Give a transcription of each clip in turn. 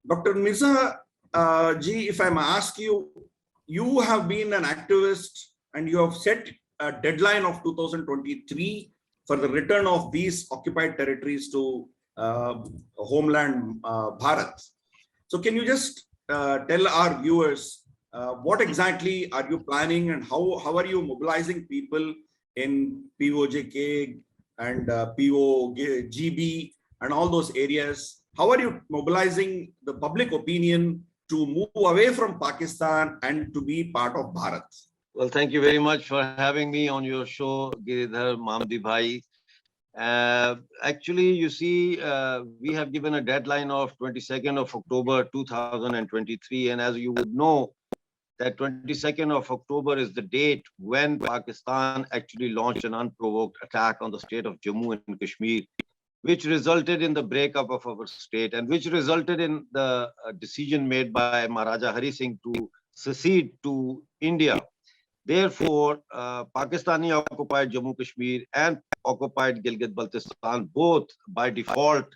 Dr. Mirza ji, if I may ask you, you have been an activist and you have set a deadline of 2023 for the return of these occupied territories to homeland Bharat. So can you just tell our viewers what exactly are you planning and how are you mobilizing people in POJK and POGB and all those areas? How are you mobilizing the public opinion to move away from Pakistan and to be part of Bharat? Well, thank you very much for having me on your show, Giridhar Mamidi Bhai. Actually, you see, we have given a deadline of 22nd of October 2023. And as you would know, that 22nd of October is the date when Pakistan actually launched an unprovoked attack on the state of Jammu and Kashmir, which resulted in the breakup of our state and which resulted in the decision made by Maharaja Hari Singh to secede to India. Therefore, Pakistani occupied Jammu Kashmir and occupied Gilgit-Baltistan both by default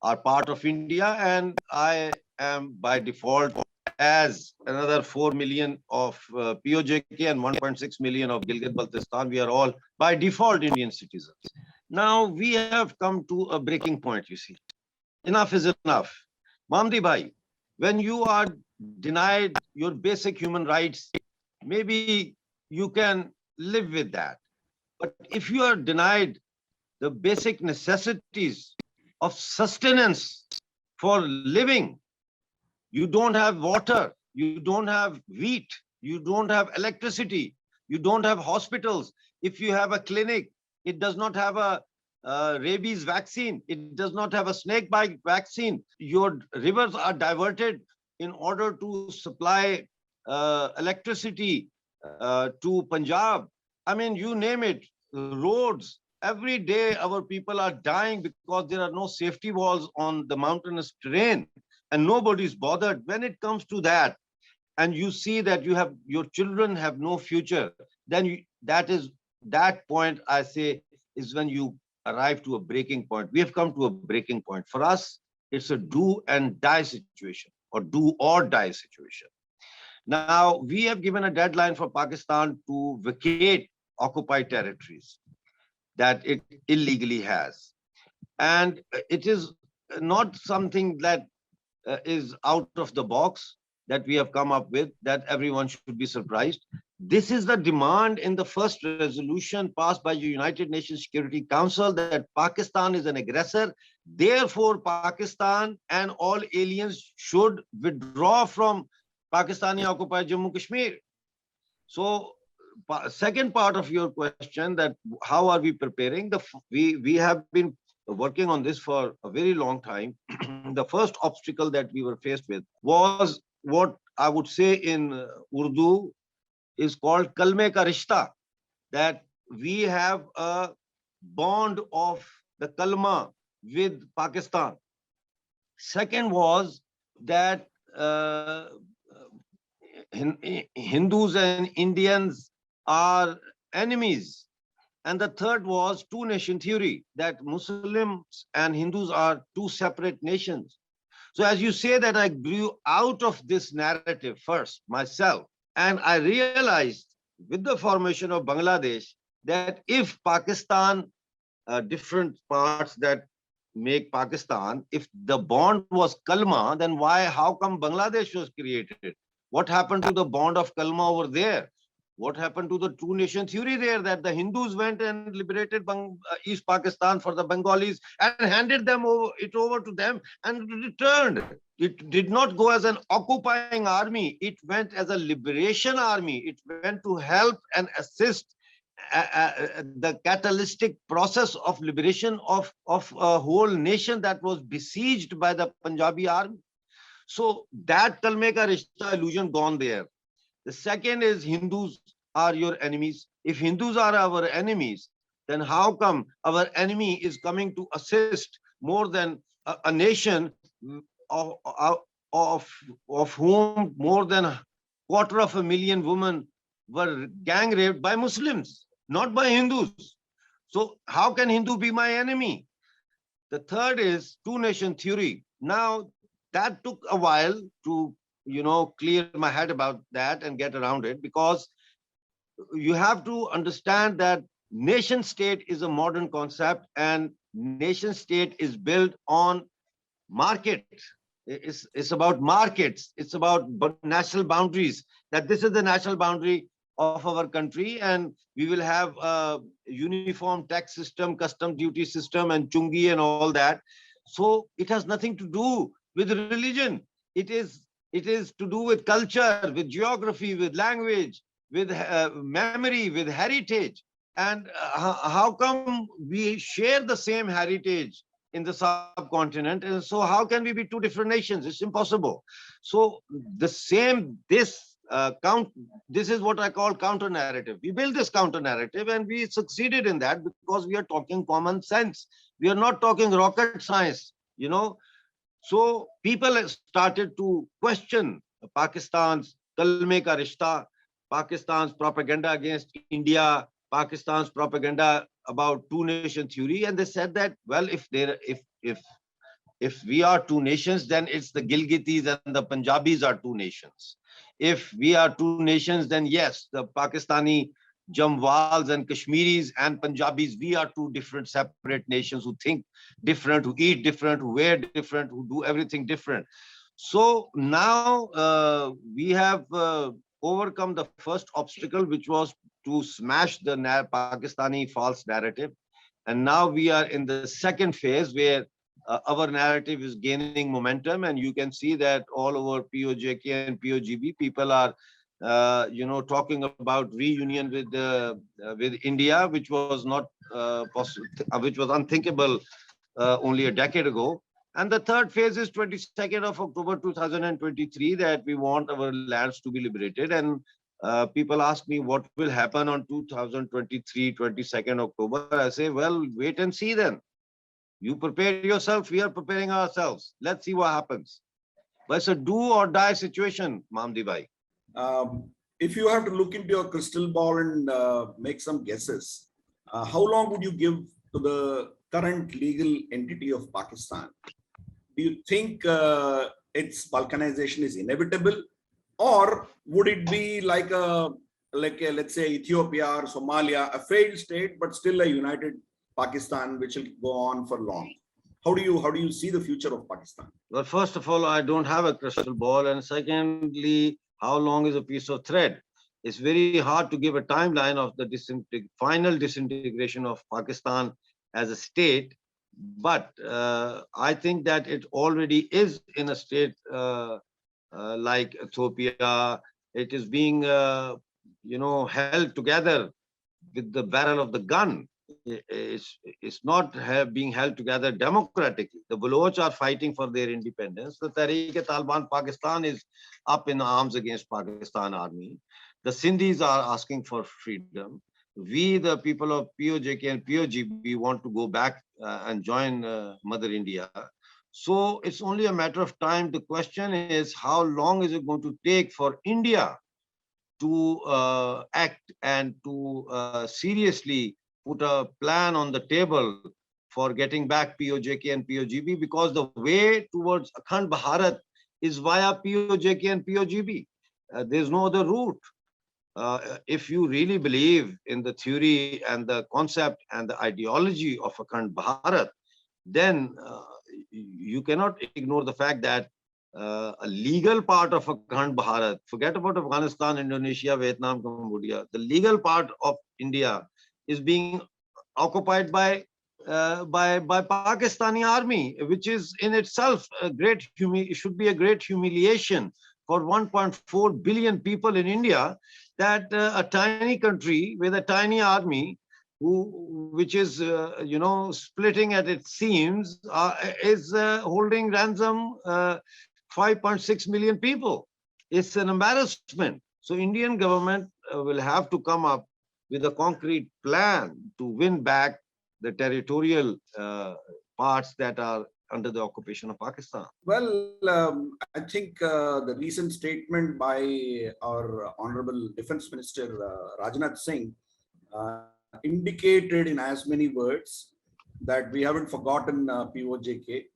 are part of India, and I am by default as another 4 million of POJK and 1.6 million of Gilgit-Baltistan. We are all by default Indian citizens. Now we have come to a breaking point, you see. Enough is enough. Mamdi Bhai, when you are denied your basic human rights, maybe you can live with that. But if you are denied the basic necessities of sustenance for living, you don't have water, you don't have wheat, you don't have electricity, you don't have hospitals. If you have a clinic, it does not have a rabies vaccine, it does not have a snake bite vaccine. Your rivers are diverted in order to supply electricity to Punjab. I mean, you name it, roads. Every day our people are dying because there are no safety walls on the mountainous terrain and nobody's bothered. When it comes to that, and you see that you have your children have no future, then that point, I say, is when you arrive to a breaking point. We have come to a breaking point. For us, it's a do and die situation or do or die situation. Now, we have given a deadline for Pakistan to vacate occupied territories that it illegally has. And it is not something that is out of the box that we have come up with, that everyone should be surprised. This is the demand in the first resolution passed by the United Nations Security Council, that Pakistan is an aggressor. Therefore, Pakistan and all aliens should withdraw from Pakistani occupied Jammu Kashmir. So, second part of your question, that how are we preparing? We have been working on this for a very long time. The first obstacle that we were faced with was what I would say in Urdu is called kalme ka rishta, that we have a bond of the kalma with Pakistan. Second was that Hindus and Indians are enemies. And the third was two-nation theory, that Muslims and Hindus are two separate nations. So as you say that I grew out of this narrative first myself, and I realized with the formation of Bangladesh that if Pakistan, different parts that make Pakistan, if the bond was Kalma, then how come Bangladesh was created? What happened to the bond of Kalma over there? What happened to the two-nation theory there, that the Hindus went and liberated East Pakistan for the Bengalis and handed it over to them and returned? It did not go as an occupying army. It went as a liberation army. It went to help and assist the catalytic process of liberation of a whole nation that was besieged by the Punjabi army. So that Kalme ka Rishta illusion gone there. The second is Hindus are your enemies. If Hindus are our enemies, then how come our enemy is coming to assist more than a nation of whom more than 250,000 women were gang raped by Muslims, not by Hindus? So how can Hindu be my enemy? The third is two-nation theory. Now that took a while to, clear my head about that and get around it, because you have to understand that nation state is a modern concept, and nation state is built on market. It's about markets. It's about national boundaries, that this is the national boundary of our country, and we will have a uniform tax system, custom duty system, and chungi and all that. So it has nothing to do with religion. It is to do with culture, with geography, with language, with memory, with heritage. And how come we share the same heritage in the subcontinent? And so how can we be two different nations? It's impossible. So this is what I call counter narrative. We built this counter narrative and we succeeded in that because we are talking common sense. We are not talking rocket science, So people started to question Pakistan's Kalme ka Rishta, Pakistan's propaganda against India, Pakistan's propaganda about two-nation theory, and they said that, well, if we are two nations, then it's the Gilgitis and the Punjabis are two nations. If we are two nations, then yes, the Pakistani Jamwals and Kashmiris and Punjabis, we are two different separate nations who think different, who eat different, who wear different, who do everything different. So now we have overcome the first obstacle, which was to smash the Pakistani false narrative. And now we are in the second phase where our narrative is gaining momentum. And you can see that all over POJK and POGB, people are talking about reunion with India, which was not possible, which was unthinkable only a decade ago. And the third phase is 22nd of October 2023, that we want our lands to be liberated. And people ask me what will happen on 2023, 22nd October. I say, well, wait and see then. You prepare yourself, we are preparing ourselves. Let's see what happens. But it's a do or die situation, Mamidi bhai. If you have to look into your crystal ball and make some guesses, how long would you give to the current legal entity of Pakistan? Do you think its balkanization is inevitable, or would it be like let's say Ethiopia or Somalia, a failed state but still a united Pakistan, which will go on for long? How do you see the future of Pakistan? Well, first of all, I don't have a crystal ball, and secondly, how long is a piece of thread? It's very hard to give a timeline of the final disintegration of Pakistan as a state. But I think that it already is in a state like Ethiopia. It is being, held together with the barrel of the gun. It's not being held together democratically. The Baloch are fighting for their independence. The Tehreek-e-Taliban Pakistan is up in arms against Pakistan army. The Sindhis are asking for freedom. We, the people of POJK and POGB, want to go back and join Mother India. So it's only a matter of time. The question is, how long is it going to take for India to act and to seriously put a plan on the table for getting back POJK and POGB? Because the way towards Akhand Bharat is via POJK and POGB. There's no other route. If you really believe in the theory and the concept and the ideology of Akhand Bharat, then you cannot ignore the fact that a legal part of Akhand Bharat, forget about Afghanistan, Indonesia, Vietnam, Cambodia, the legal part of India is being occupied by Pakistani army, which is in itself a great should be a great humiliation for 1.4 billion people in India, that a tiny country with a tiny army, which is splitting at its seams, is holding ransom 5.6 million people. It's an embarrassment. So Indian government will have to come up with a concrete plan to win back the territorial parts that are under the occupation of Pakistan. Well, I think the recent statement by our Honorable Defense Minister Rajnath Singh indicated in as many words that we haven't forgotten POJK.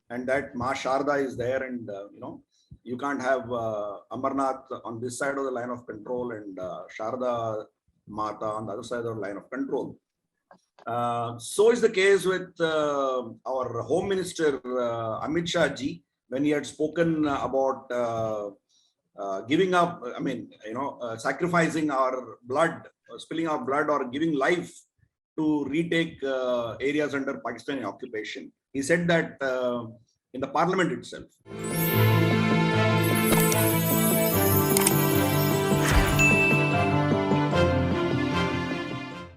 and that Ma Sharda is there, and you can't have Amarnath on this side of the line of control and Sharda Mata on the other side of the line of control. So is the case with our Home Minister Amit Shah ji, when he had spoken about giving up, sacrificing our blood, spilling our blood, or giving life to retake areas under Pakistani occupation. He said that in the parliament itself.